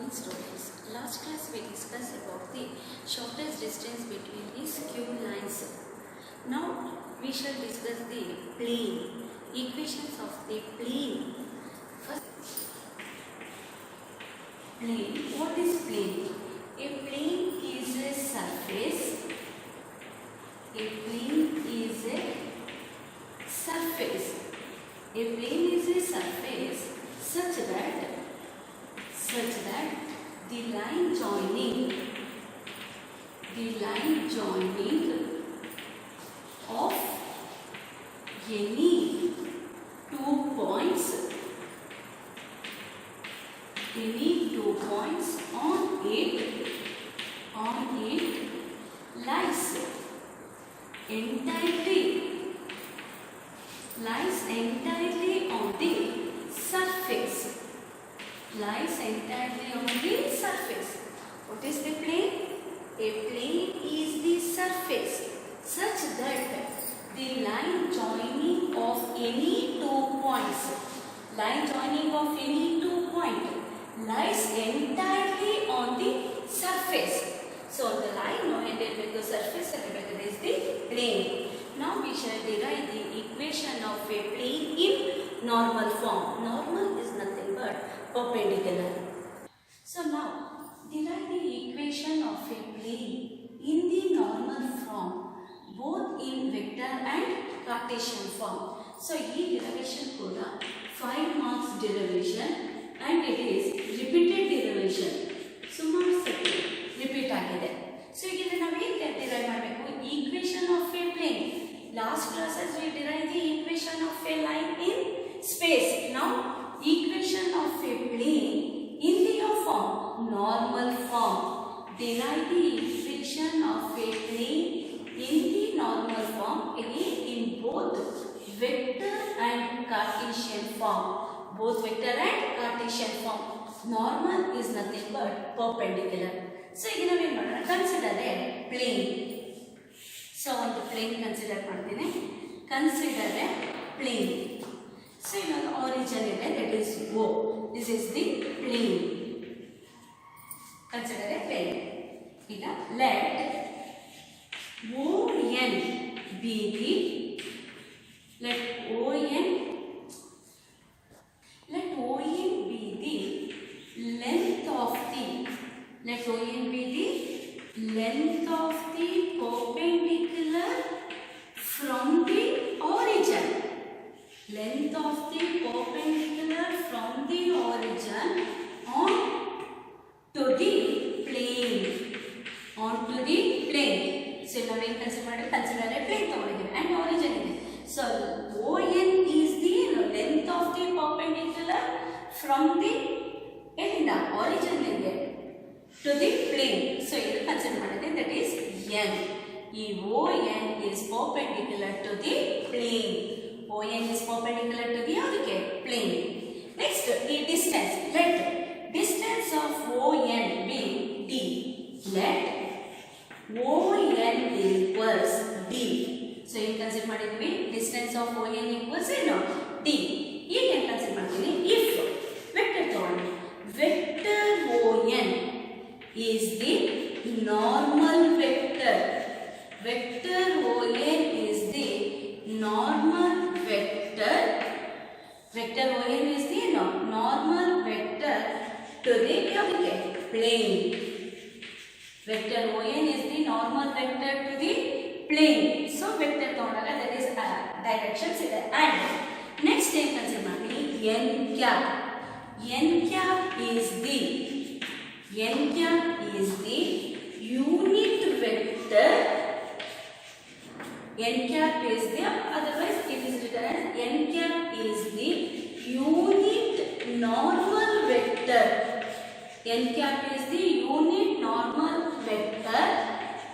morning students. Last class we discussed about the shortest distance between these Q lines. Now we shall discuss the plane, equations of the plane. First, plane. What is plane? A plane is a surface. A plane is a surface. A plane is a surface such that the line joining of any two points on it lies entirely on the surface. What is the plane? A plane is the surface such that the line joining of any 2 points, lies entirely on the surface. So the line joined with the surface is the plane. Now we shall derive the equation of a plane in normal form. Normal is nothing but perpendicular. So now derive the equation of a plane in the normal form, both in vector and Cartesian form. So this derivation kuda 5 marks derivation and it is repeated derivation. Sumar sati repeat agide. So here now we derive ಮಾಡಬೇಕು equation of a plane. Last classes we derived the equation of a line in space. Now equation of a plane in the form, normal form. Derive the equation of a plane in the normal form again in both vector and Cartesian form. Normal is nothing but perpendicular. So again consider a plane. So on the plane consider a plane. So the origin that is O. This is the plane. Consider a plane. Let ON be the length of the perpendicular from the origin. Length of the perpendicular from the origin onto the plane. So now we consider a plane and origin. So ON is the length of the perpendicular from the origin to the plane. So you consider that is N. ON is perpendicular to the plane. ON is perpendicular to the plane. Next, the distance. Let distance of ON be D. Let ON equals D. So you consider distance of ON equals D. You can consider if vector ON is the normal vector. Vector ON is the normal vector. Vector ON is the normal vector to the plane. Vector ON is the normal vector to the plane. So vector that is directions and next thing consider n cap. N cap is the unit vector. N cap is the, otherwise it is written as n cap is the unit normal vector. N cap is the unit normal vector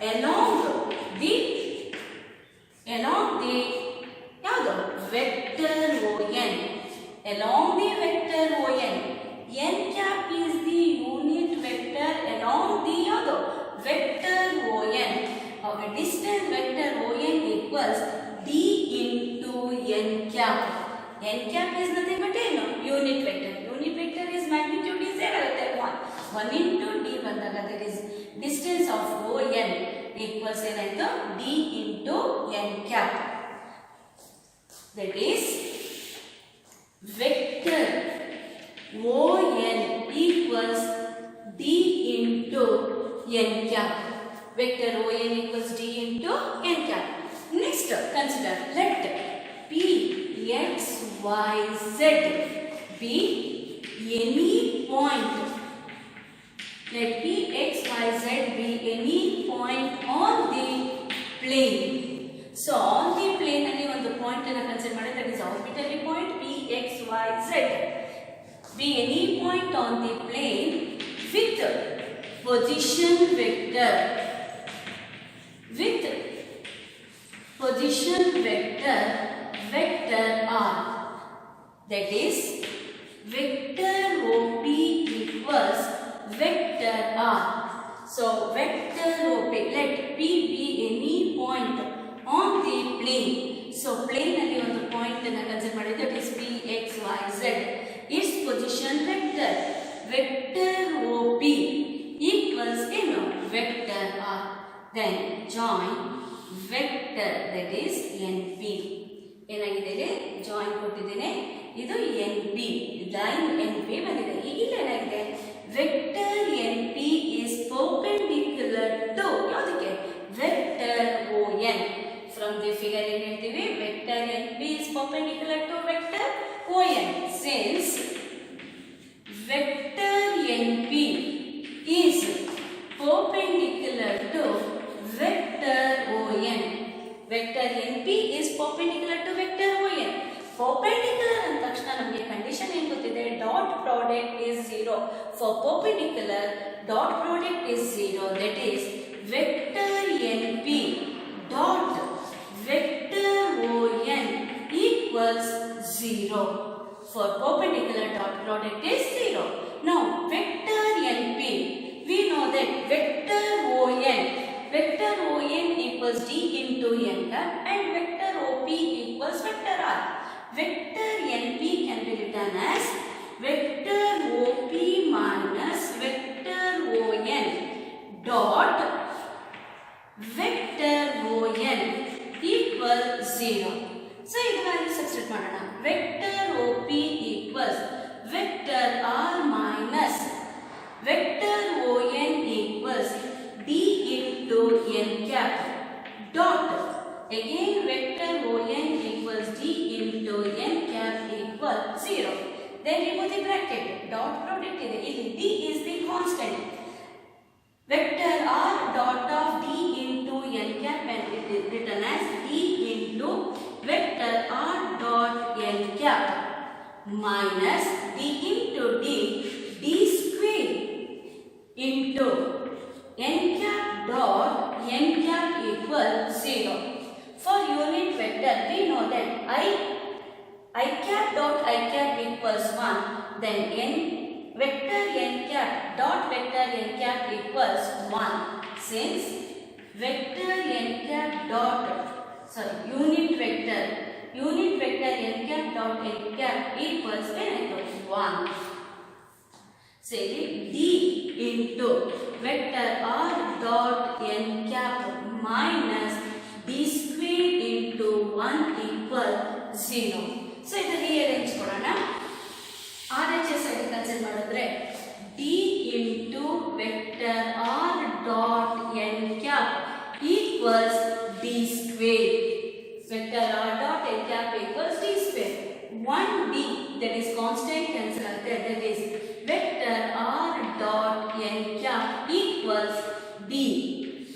along the vector ON. Along the vector ON. N cap is the unit vector along the other vector ON. Our distance vector ON equals D into N cap. N cap is nothing but a unit vector. Unit vector is magnitude is 0, 1. 1 into d ಬಂದಾಗ that is distance of ON equals ಏನಾಯ್ತು d into n cap. That is vector ON equals d into n cap. Vector ON equals d into n cap. Next, consider let P x y z be any point. Let P x y z be any point on the plane. So on the plane ಅಲ್ಲಿ ಒಂದು point ಅನ್ನು consider ಮಾಡಿ, that is arbitrary point P x y z be any point on the plane with position vector vector r. That is vector OP equals vector r. So vector OP, let P be any point on the plane. So plane ಅಲ್ಲಿ ಒಂದು point ಅನ್ನು consider ಮಾಡಿ, that is P x y z. Its position vector OP equals vector r. Then join vector, that is NP. ಏನಾಗಿದೆ ಇಲ್ಲಿ join ಕೊಟ್ಟಿದ್ದೇನೆ, ಇದು NP line NP ಬಂದಿದೆ. ಈಗ ಏನಾಗಿದೆ vector NP is perpendicular to ಯಾವುದಕ್ಕೆ vector ON. From the figure ಏನು ಹೇಳ್ತೀವಿ, vector NP is perpendicular to vector ON. Since vector NP is perpendicular to vector ON. Vector NP is perpendicular to vector ON. Perpendicular ಅಂದ ತಕ್ಷಣ ನಮಗೆ condition ಏನು ಗೊತ್ತಿದೆ, dot product is 0. For perpendicular, dot product is 0. That is vector NP dot vector ON equals 0. For perpendicular, dot product is 0. Now vector NP, we know that vector ON equals d into n cap and vector OP equals vector r. Vector NP can be written as vector OP minus vector ON dot vector ON equals 0. So ಇದನ್ನು substitute ಮಾಡೋಣ. Vector OP equals vector r minus vector ON equals d into n cap dot again vector ON equals d into n cap equals 0. Then remove the bracket, dot product ಇದೆ, ಇಲ್ಲಿ d is the constant. Vector r dot of d into n cap and it is written as d into vector r dot n cap minus d into d square into n cap dot n cap equals 0. For unit vector, we know that I cap dot I cap equals 1. Then vector n cap dot vector n cap equals 1. Since vector n cap dot unit vector n cap dot n cap equals 1. Say d into vector r dot n cap minus d square into 1 equals 0. So ಇದು rearrange ಕೊಡೋಣ. RHS ಆಗಿ consider ಮಾಡಿದ್ರೆ d into vector r dot n cap equals d square. Vector r dot n cap equals d square. 1d, that is constant, cancel agate, that is vector r dot n cap equals d.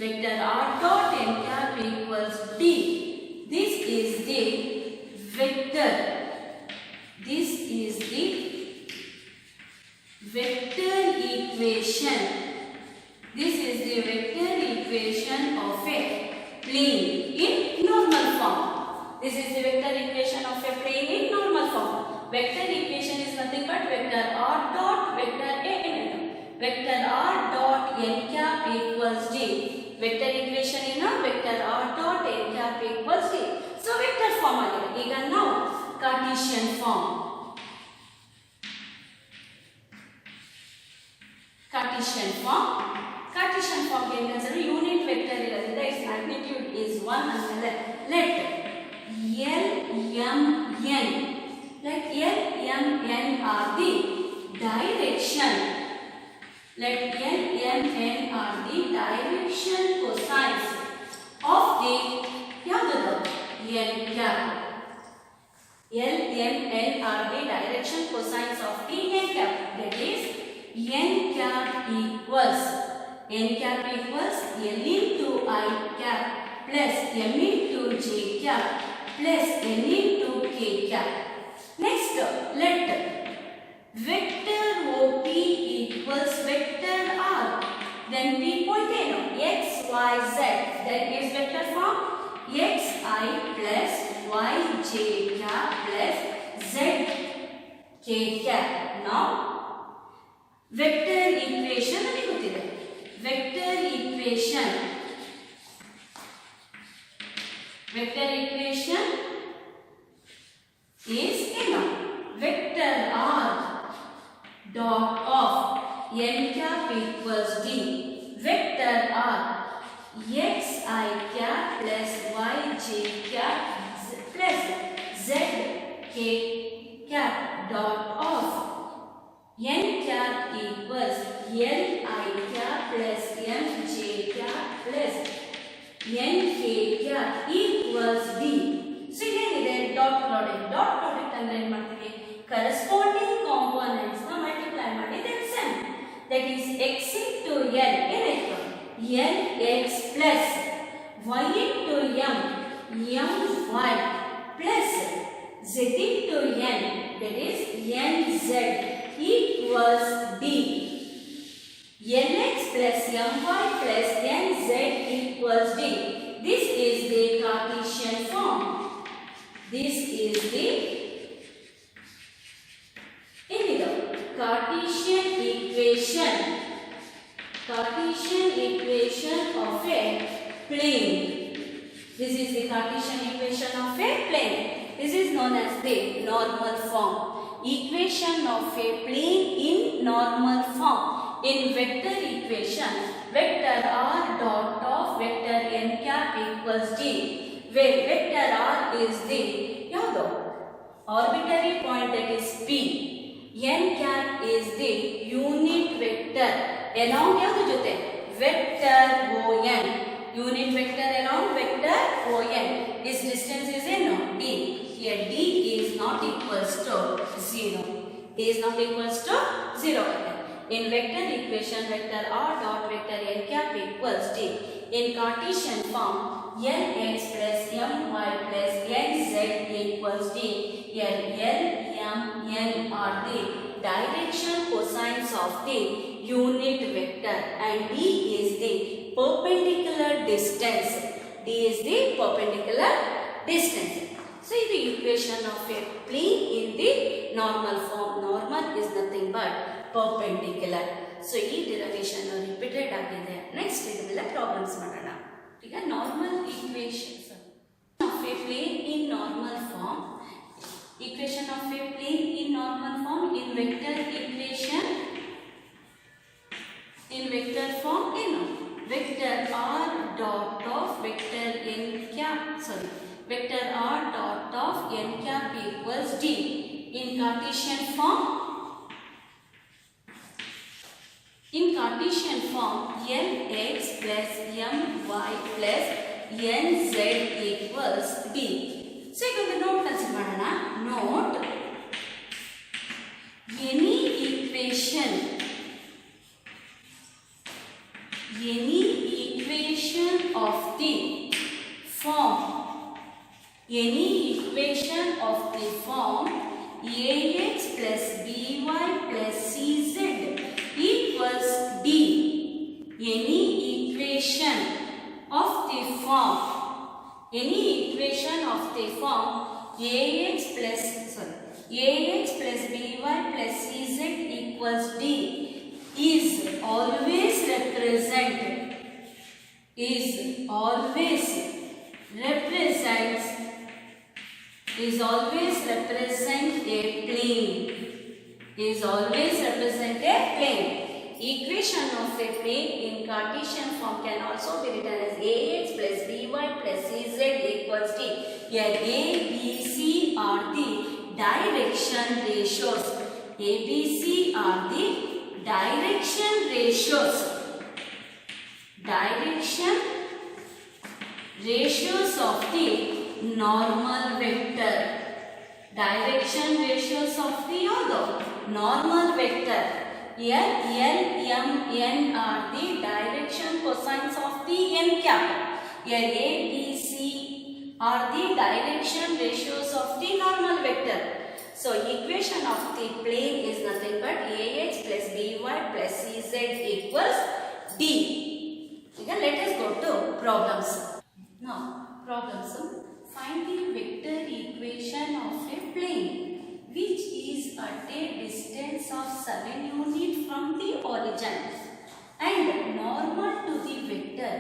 Vector r dot n cap equals d. This is the vector. This is the vector equation. This is the vector equation of a plane in normal form. This is the vector equation of a plane in normal form. Vector equation is nothing but vector r dot vector a. Vector r dot n cap equals d. Vector equation in a vector r dot n cap equals d. So vector form agide. Iga now Cartesian form. Cartesian form. Cartesian form ಗೆ unit vector ಇರೋದ್ರಿಂದ its magnitude is 1 ಆಮೇಲೆ let L M N, let L M N are the direction, let L M N are the direction cosines of the ಯಾವುದು n cap. L M N are the direction cosines of the n cap, that is n cap equals L into I cap plus M into J cap plus N into K cap. Next, let vector OP equals vector R. Then P point x, y, z. That is vector form xi plus yj cap plus zk cap. Now, vector equation ನಮಗೆ ಗೊತ್ತಿದೆ. Vector equation is vector R dot of n cap equals d. Vector R xi cap plus yj cap plus zk cap dot of n cap equals L I cap plus mj cap plus nk cap equals d. So ಏನಿದೆ dot product ಅಂದ್ರೆ ಏನು ಮಾಡ್ತೀವಿ, corresponding components ನ multiply ಮಾಡಿ then sum, that is x into l ಏನಾಯ್ತು n x plus y into m my plus z into n, that is n z equals d. Nx plus my plus nz equals d. This is the Cartesian form. This is the Cartesian equation of a plane. This is the Cartesian equation of a plane. This is known as the normal form. Equation of a plane in normal form. In vector equation, vector r dot of vector n cap equals d, where vector r is the arbitrary point, that is p. n cap is the unit vector along ಯಾವುದು ಜೊತೆ vector on. Unit vector along vector on. This distance is d. Here d is not equals to 0. D is not equals to 0. In vector equation, vector r dot vector n cap equals d. In Cartesian form, Lx plus my plus nz equals d. Here L, M, N are the direction cosines of the unit vector and d is the perpendicular distance. D is the perpendicular distance. So, this is the equation of a plane in the normal form. Normal is nothing but perpendicular. So, this derivation is repeated agide. Next, we will problems madana. Okay, normal equations of a plane in normal form. Equation of a plane in normal form in vector equation. In vector form, vector r dot of vector n cap. Vector r dot of n cap equals d. In Cartesian form, Lx plus my plus nz equals d. So, ಈಗ ಒಂದು note consider ಮಾಡೋಣ. Note any equation of the form ax plus by plus cz equals d. Any equation of the form ax plus by plus cz equals d is always represents a plane. equation of a plane in Cartesian form can also be written as ax plus by plus cz equals d. Here a, b, c are the direction ratios. A, b, c are the direction ratios. Direction ratios of the normal vector. Direction ratios of the normal vector. Here L, M, N are the direction cosines of the n cap. Here A, B, C are the direction ratios of the normal vector. So equation of the plane is nothing but ax plus by plus cz equals d. Okay, let us go to problems. Now problems. Find the vector equation of a plane which is at a distance of 7 units from the origin and normal to the vector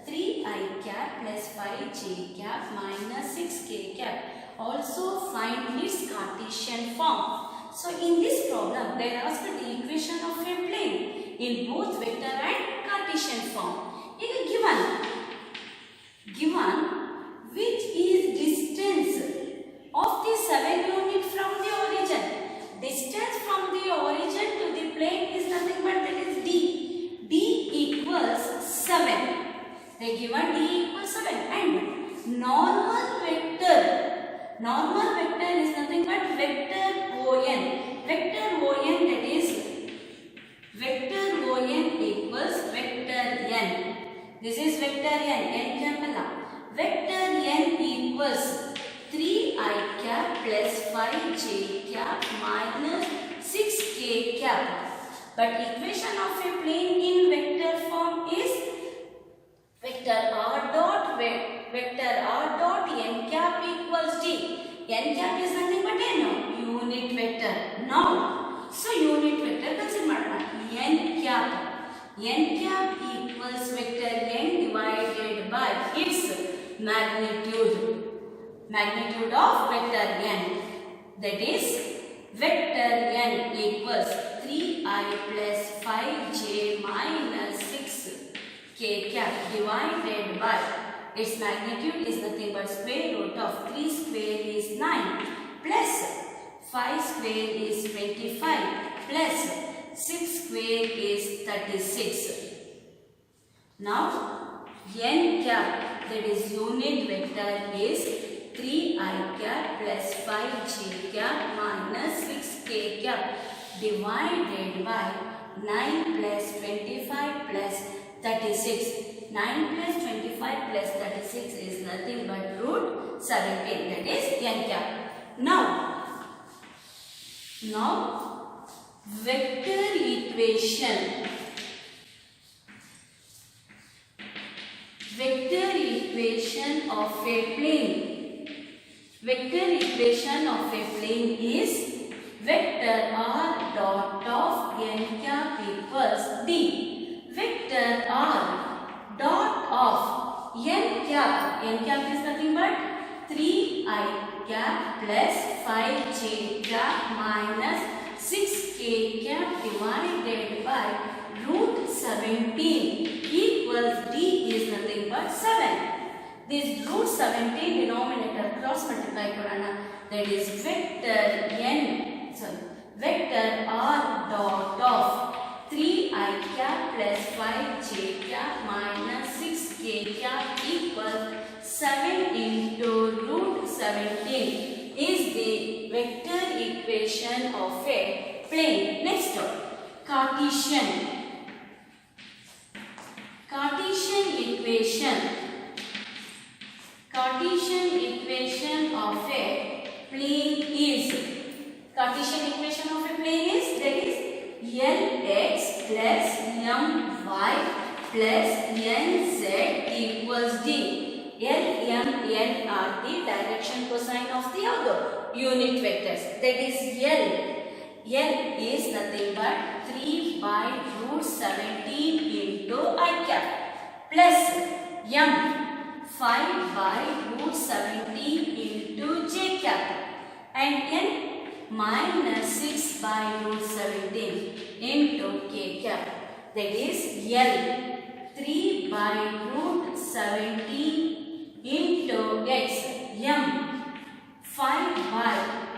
3i cap plus 5j cap minus 6k cap. Also find its Cartesian form. So in this problem they asked the equation of a plane in both vector and Cartesian form. It is given which is distance of the 7 unit from the origin. Distance from the origin to the plane is nothing but that is d. D equals 7. They given d equals 7 and normal vector. Normal vector is nothing but vector ON. Vector ON, that is vector ON equals vector n. This is vector n camela. Vector n equals 3i cap plus 5j cap minus 6k cap. But equation of a plane in vector form is vector r dot n cap equals d. N cap is nothing but n, unit vector. Now, so unit vector consider n cap. N cap equals vector n divided by its magnitude of vector n, that is vector n equals 3i plus 5j minus 6k cap divided by its magnitude is nothing but square root of 3 square is 9 plus 5 square is 25 plus 6 square is 36. Now n cap, that is unit vector, is 3i cap plus 5j cap minus 6k cap divided by 9 plus 25 plus 36. 9 plus 25 plus 36 is nothing but root 17, that is n cap. Now vector equation. Vector equation of a plane. Vector equation of a plane is vector r dot of n cap equals d. Vector r dot of n cap. N cap is nothing but 3i cap plus 5j cap minus 6k cap divided by root 17 equals d is nothing but 7. This root 17 denominator cross multiply korana, that is vector r dot of 3i cap plus 5j cap minus 6k cap equals 7 into root 17 is the vector equation of a plane. Next one, Cartesian equation. Cartesian equation of a plane is, Cartesian equation of a plane is, that is Lx plus My plus Nz equals d. L, M, N are the direction cosine of the other unit vectors. That is L. L is nothing but 3 by root 17 into I cap plus M 5 by root 17 into j cap and N minus 6 by root 17 into k cap. that is L. 3 by root 17 into x. M. 5 by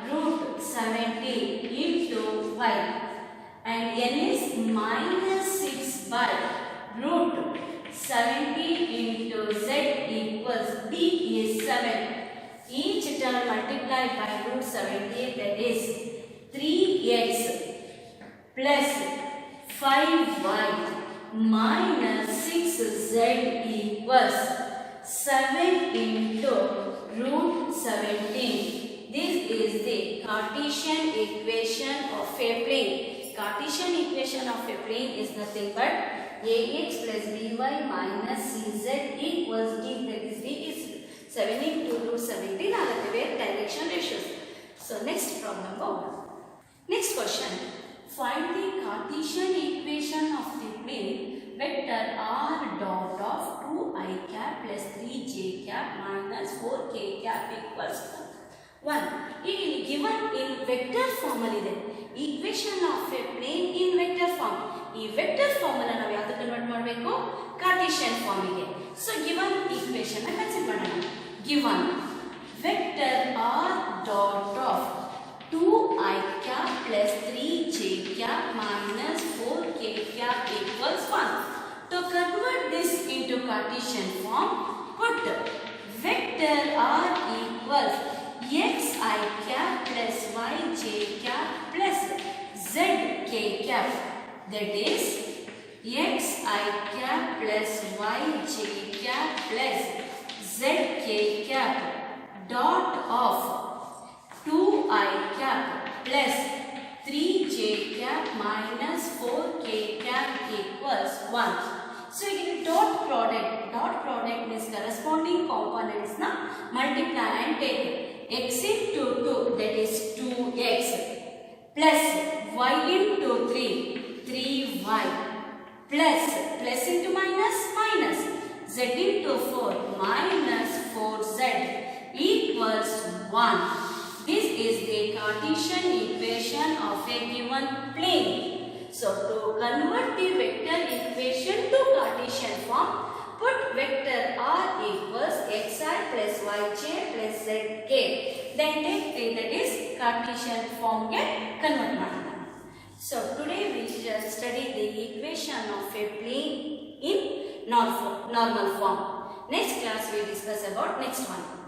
root 17 into y. And n is minus 6 by root 70 into z equals b is 7. Each term multiplied by root 70, that is 3x plus 5y minus 6z equals 7 into root 17. This is the Cartesian equation of a plane. Cartesian equation of a plane is nothing but ax plus by minus cz equals d. That is d is 7 into root 17 are the direction ratios. So next problem number 1. Next question. Find the Cartesian equation of the plane vector r dot of 2i cap plus 3j cap minus 4k cap equals 1. It is given in vector form. Equation of a plane in vector form. ಈ vector form ಅನ್ನು ನಾವು ಯಾವುದು convert ಮಾಡಬೇಕು? Cartesian form ಗೆ. So given equation ಅನ್ನು consider ಮಾಡೋಣ. Given vector r dot of 2i cap plus 3j cap minus 4k cap equals 1. To convert this into Cartesian form, put vector r equals xi cap plus yj cap plus zk cap. That is xi cap plus yj cap plus zk cap dot of 2i cap plus 3j cap minus 4k cap equals 1. So again dot product means corresponding components na multiply and take x into 2, that is 2x plus y into 3y plus into minus z into 4 minus 4z equals 1. This is the Cartesian equation of a given plane. So to convert the vector equation to Cartesian form, put vector r equals xi plus yj plus zk. Then take 3, that is Cartesian form get convert ಮಾಡೋಣ. So today we just study the equation of a plane in normal form. Next class we discuss about next one.